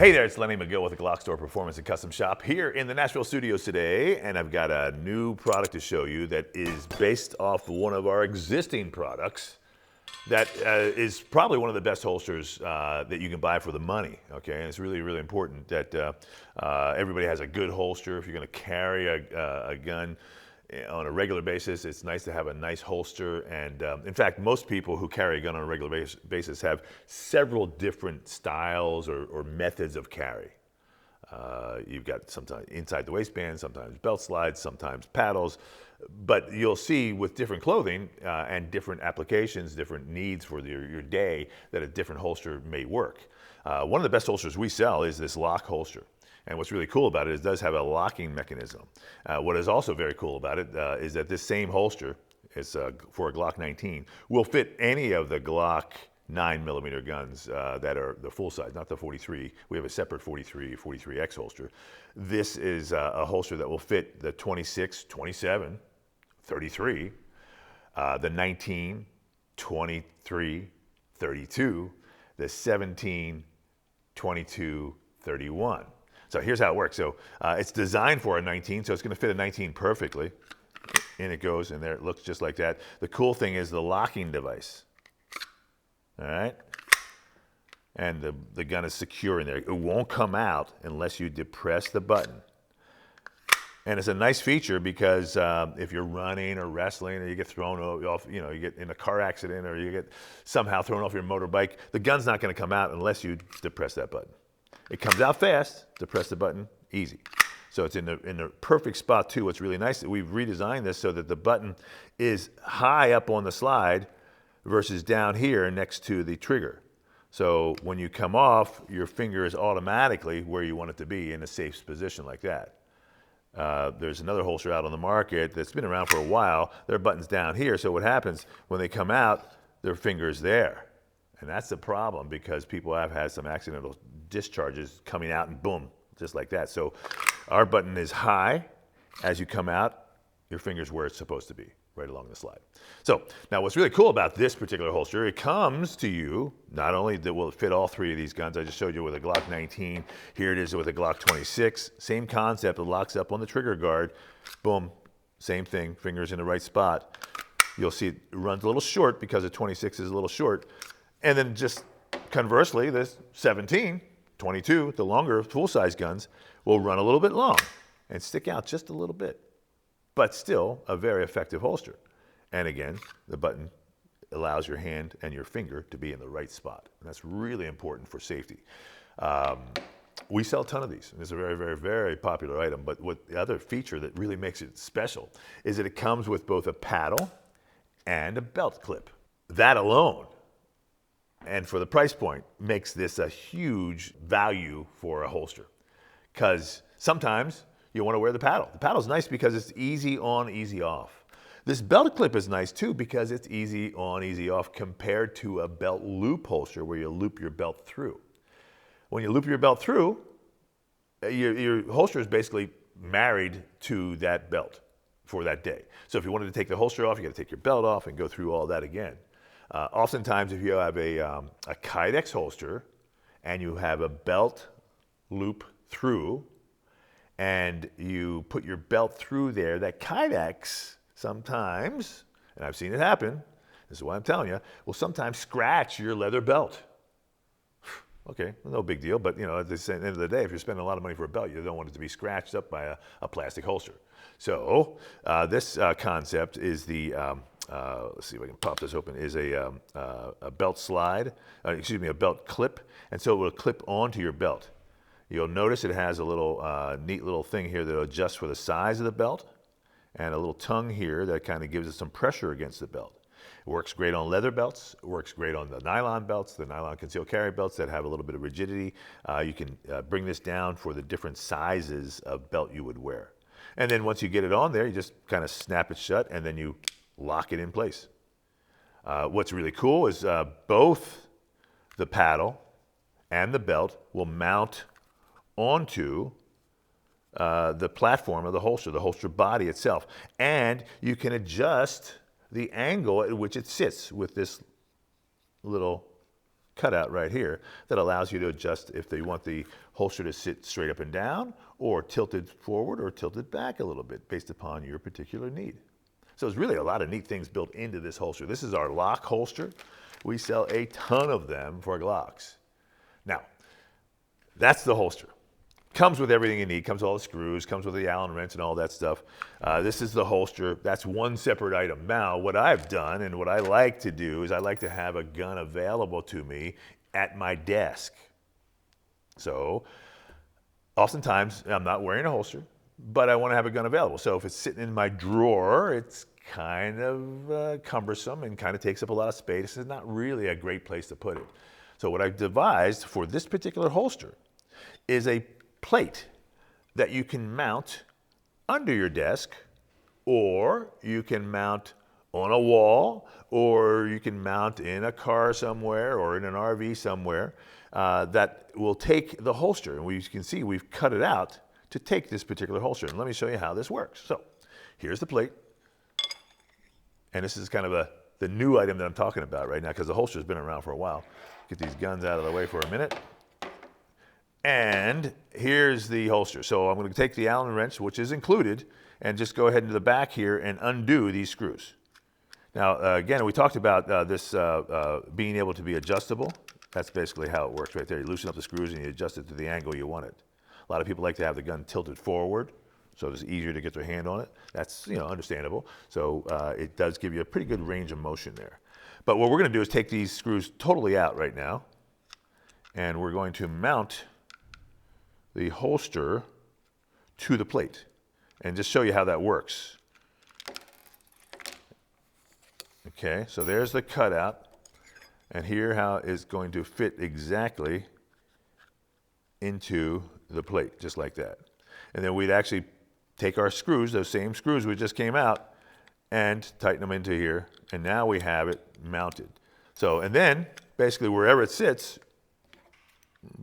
Hey there, it's Lenny Magill with the GlockStore Performance and Custom Shop here in the Nashville studios today, and I've got a new product to show you that is based off one of our existing products that is probably one of the best holsters that you can buy for the money, okay? And it's really, really important that everybody has a good holster. If you're gonna carry a gun on a regular basis, it's nice to have a nice holster. And in fact, most people who carry a gun on a regular basis have several different styles or methods of carry. You've got sometimes inside the waistband, sometimes belt slides, sometimes paddles. But you'll see with different clothing and different applications, different needs for your day, that a different holster may work. One of the best holsters we sell is this LOK holster. And what's really cool about it is it does have a locking mechanism. What is also very cool about it is that this same holster, is for a Glock 19, will fit any of the Glock 9mm guns that are the full size, not the 43. We have a separate 43, 43X holster. This is a holster that will fit the 26, 27, 33, the 19, 23, 32, the 17, 22, 31. So here's how it works. So it's designed for a 19, so it's going to fit a 19 perfectly. In it goes, and there it looks just like that. The cool thing is the locking device. All right? And the gun is secure in there. It won't come out unless you depress the button. And it's a nice feature because if you're running or wrestling or you get thrown off, you get in a car accident or you get somehow thrown off your motorbike, the gun's not going to come out unless you depress that button. It comes out fast, depress the button, easy. So it's in the perfect spot too. What's really nice that we've redesigned this so that the button is high up on the slide versus down here next to the trigger. So when you come off, your finger is automatically where you want it to be in a safe position like that. There's another holster out on the market that's been around for a while. Their button's down here, so what happens when they come out, their finger's there. And that's the problem because people have had some accidental discharges coming out and boom, just like that. So our button is high. As you come out, your finger's where it's supposed to be, right along the slide. So now what's really cool about this particular holster, it comes to you, not only that will it fit all three of these guns, I just showed you with a Glock 19, here it is with a Glock 26, same concept, it locks up on the trigger guard, boom, same thing, fingers in the right spot. You'll see it runs a little short because the 26 is a little short. And then just conversely, this 17, 22, the longer full-size guns, will run a little bit long and stick out just a little bit, but still a very effective holster. And again, the button allows your hand and your finger to be in the right spot. And that's really important for safety. We sell a ton of these. It's a very, very, very popular item. But the other feature that really makes it special is that it comes with both a paddle and a belt clip. That alone, and for the price point, makes this a huge value for a holster. Because sometimes you want to wear the paddle. The paddle's nice because it's easy on, easy off. This belt clip is nice too because it's easy on, easy off compared to a belt loop holster where you loop your belt through. When you loop your belt through, your holster is basically married to that belt for that day. So if you wanted to take the holster off, you got to take your belt off and go through all that again. Oftentimes, if you have a Kydex holster and you have a belt loop through and you put your belt through there, that Kydex sometimes, and I've seen it happen, this is why I'm telling you, will sometimes scratch your leather belt. Okay, no big deal, but at the end of the day, if you're spending a lot of money for a belt, you don't want it to be scratched up by a plastic holster. So this concept is the, let's see if I can pop this open, is a belt slide, a belt clip, and so it will clip onto your belt. You'll notice it has a little neat little thing here that adjusts for the size of the belt, and a little tongue here that kind of gives it some pressure against the belt. It works great on leather belts. It works great on the nylon belts, the nylon concealed carry belts that have a little bit of rigidity. You can bring this down for the different sizes of belt you would wear. And then once you get it on there, you just kind of snap it shut and then you lock it in place. What's really cool is both the paddle and the belt will mount onto the platform of the holster body itself. And you can adjust the angle at which it sits with this little cutout right here that allows you to adjust if you want the holster to sit straight up and down, or tilted forward, or tilted back a little bit based upon your particular need. So there's really a lot of neat things built into this holster. This is our LOK holster. We sell a ton of them for Glocks. Now, that's the holster. Comes with everything you need, comes with all the screws, comes with the Allen wrench and all that stuff. This is the holster. That's one separate item. Now, what I've done and what I like to do is I like to have a gun available to me at my desk. So, oftentimes, I'm not wearing a holster, but I want to have a gun available. So if it's sitting in my drawer, it's kind of cumbersome and kind of takes up a lot of space. It's not really a great place to put it. So what I've devised for this particular holster is a plate that you can mount under your desk, or you can mount on a wall, or you can mount in a car somewhere or in an RV somewhere that will take the holster. And you can see we've cut it out to take this particular holster. And let me show you how this works. So here's the plate. And this is kind of the new item that I'm talking about right now, because the holster's been around for a while. Get these guns out of the way for a minute. And here's the holster. So I'm going to take the Allen wrench, which is included, and just go ahead into the back here and undo these screws. Now, again, we talked about this being able to be adjustable. That's basically how it works right there. You loosen up the screws and you adjust it to the angle you want it. A lot of people like to have the gun tilted forward, so it's easier to get their hand on it. That's, understandable. So it does give you a pretty good range of motion there. But what we're going to do is take these screws totally out right now, and we're going to mount the holster to the plate and just show you how that works. Okay, so there's the cutout, and here how it's going to fit exactly into the plate, just like that. And then we'd actually take our screws, those same screws we just came out, and tighten them into here, and now we have it mounted. So, and then basically wherever it sits,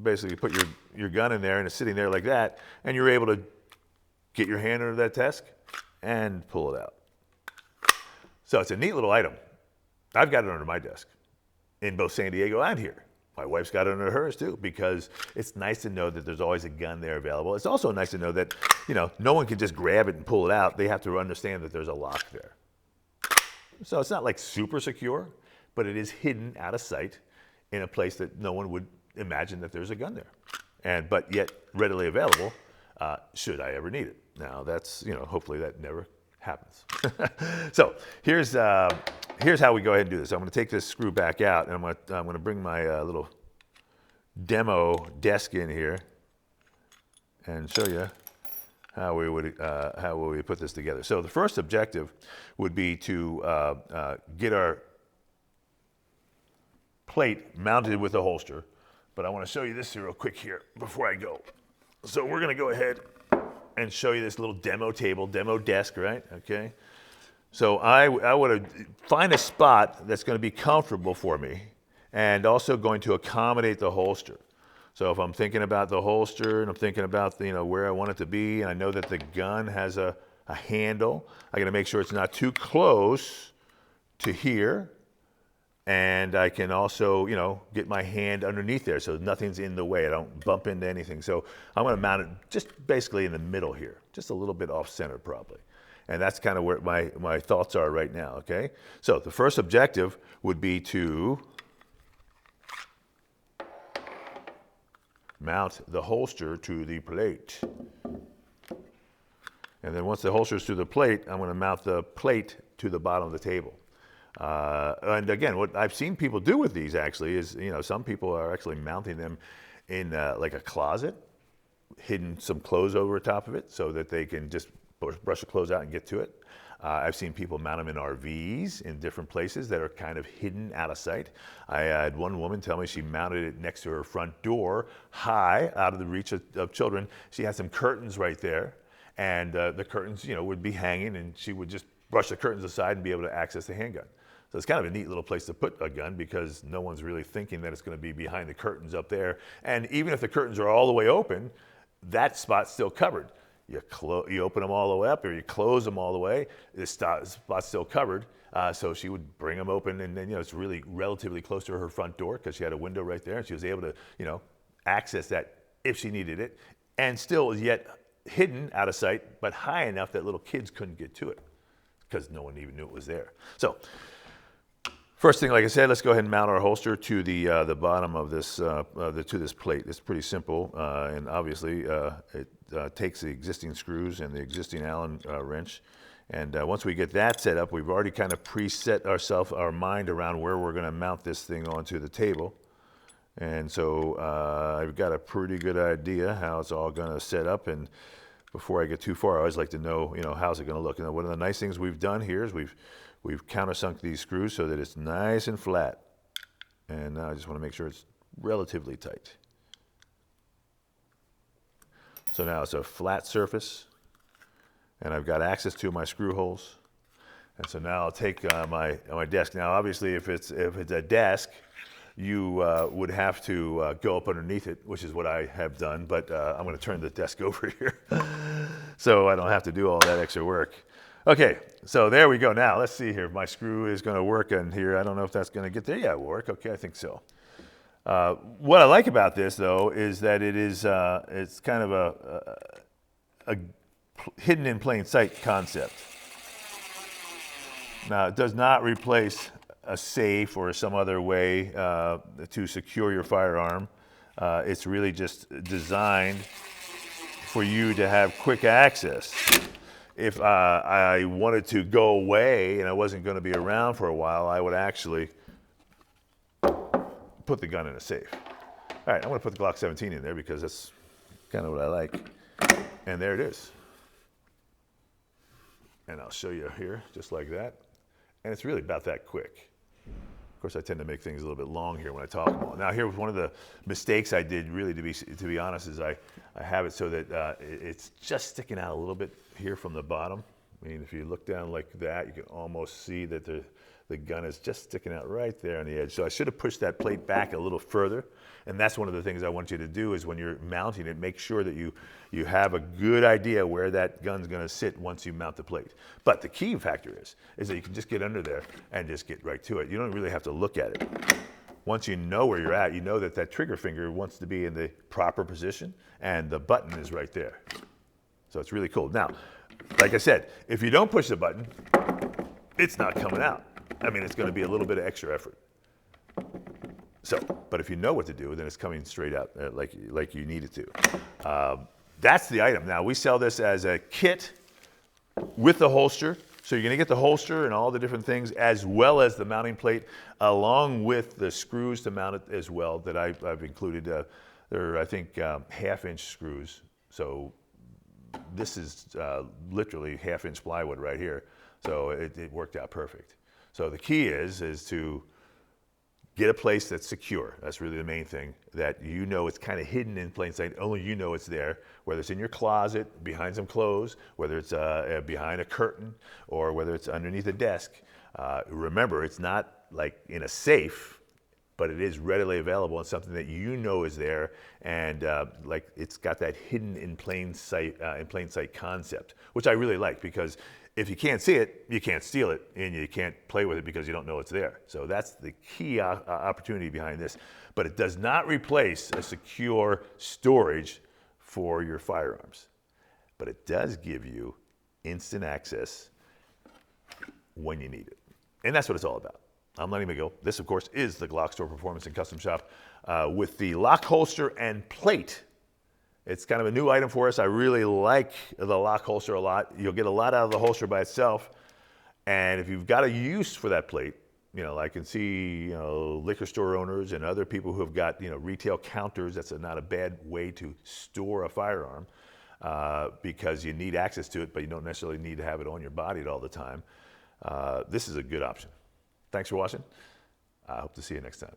basically put your gun in there and it's sitting there like that, and you're able to get your hand under that desk and pull it out. So it's a neat little item. I've got it under my desk in both San Diego and here. My wife's got it under hers too, because it's nice to know that there's always a gun there available. It's also nice to know that, no one can just grab it and pull it out. They have to understand that there's a lock there. So it's not like super secure, but it is hidden out of sight in a place that no one would imagine that there's a gun there, but yet readily available should I ever need it. Now that's, hopefully that never happens. So here's how we go ahead and do this. I'm going to take this screw back out, and I'm going to bring my little demo desk in here and show you how we would put this together. So the first objective would be to get our plate mounted with the holster. But I want to show you this real quick here before I go. So we're going to go ahead and show you this little demo table, demo desk, right? Okay. So I would find a spot that's going to be comfortable for me and also going to accommodate the holster. So if I'm thinking about the holster and I'm thinking about where I want it to be, and I know that the gun has a handle, I got to make sure it's not too close to here. And I can also, get my hand underneath there so nothing's in the way. I don't bump into anything. So I'm going to mount it just basically in the middle here, just a little bit off center probably. And that's kind of where my thoughts are right now, okay? So the first objective would be to mount the holster to the plate. And then once the holster's to the plate, I'm going to mount the plate to the bottom of the table. And again, what I've seen people do with these actually is, some people are actually mounting them in like a closet, hidden some clothes over top of it so that they can just brush the clothes out and get to it. I've seen people mount them in RVs in different places that are kind of hidden out of sight. I had one woman tell me she mounted it next to her front door, high, out of the reach of children. She had some curtains right there, and the curtains, would be hanging, and she would just brush the curtains aside and be able to access the handgun. So it's kind of a neat little place to put a gun because no one's really thinking that it's going to be behind the curtains up there. And even if the curtains are all the way open, that spot's still covered. You open them all the way up, or you close them all the way. This spot's still covered, so she would bring them open, and then it's really relatively close to her front door because she had a window right there, and she was able to access that if she needed it, and still was yet hidden out of sight, but high enough that little kids couldn't get to it because no one even knew it was there. So first thing, like I said, let's go ahead and mount our holster to the bottom of this to this plate. It's pretty simple, and obviously it takes the existing screws and the existing Allen wrench. And once we get that set up, we've already kind of preset our mind around where we're going to mount this thing onto the table. And so I've got a pretty good idea how it's all going to set up. And before I get too far, I always like to know, how's it going to look. And one of the nice things we've done here is we've countersunk these screws so that it's nice and flat. And now I just want to make sure it's relatively tight. So now it's a flat surface, and I've got access to my screw holes. And so now I'll take my desk. Now, obviously, if it's a desk, you would have to go up underneath it, which is what I have done. But I'm going to turn the desk over here so I don't have to do all that extra work. Okay, so there we go. Now, let's see here. My screw is going to work in here. I don't know if that's going to get there. Yeah, it will work. Okay, I think so. What I like about this, though, is that it's kind of a hidden in plain sight concept. Now, it does not replace a safe or some other way to secure your firearm. It's really just designed for you to have quick access. If I wanted to go away and I wasn't going to be around for a while, I would actually put the gun in a safe. All right, I'm going to put the Glock 17 in there because that's kind of what I like. And there it is. And I'll show you here, just like that. And it's really about that quick. Of course, I tend to make things a little bit long here when I talk about it. Now, here was one of the mistakes I did, really, to be honest, is I have it so that it's just sticking out a little bit here from the bottom. I mean, if you look down like that, you can almost see that the gun is just sticking out right there on the edge. So I should have pushed that plate back a little further. And that's one of the things I want you to do is when you're mounting it, make sure that you have a good idea where that gun's going to sit once you mount the plate. But the key factor is that you can just get under there and just get right to it. You don't really have to look at it. Once you know where you're at, you know that trigger finger wants to be in the proper position and the button is right there. So it's really cool. Now, like I said, if you don't push the button, it's not coming out. I mean, it's going to be a little bit of extra effort. So, but if you know what to do, then it's coming straight out like you need it to. That's the item. Now, we sell this as a kit with the holster. So you're going to get the holster and all the different things as well as the mounting plate along with the screws to mount it as well that I've included. They're, I think, half-inch screws. So this is literally half-inch plywood right here. So it worked out perfect. So the key is to get a place that's secure. That's really the main thing, that it's kind of hidden in plain sight. Only you know it's there, whether it's in your closet, behind some clothes, whether it's behind a curtain, or whether it's underneath a desk. Remember, it's not like in a safe, but it is readily available and something that you know is there, and like it's got that hidden in plain sight concept, which I really like, because if you can't see it, you can't steal it, and you can't play with it because you don't know it's there. So that's the key opportunity behind this. But it does not replace a secure storage for your firearms. But it does give you instant access when you need it. And that's what it's all about. I'm Lenny Magill. This, of course, is the GlockStore Performance and Custom Shop with the LOK Holster and plate. It's kind of a new item for us. I really like the LOK Holster a lot. You'll get a lot out of the holster by itself. And if you've got a use for that plate, I can see, liquor store owners and other people who have got, retail counters. That's not a bad way to store a firearm because you need access to it, but you don't necessarily need to have it on your body all the time. This is a good option. Thanks for watching. I hope to see you next time.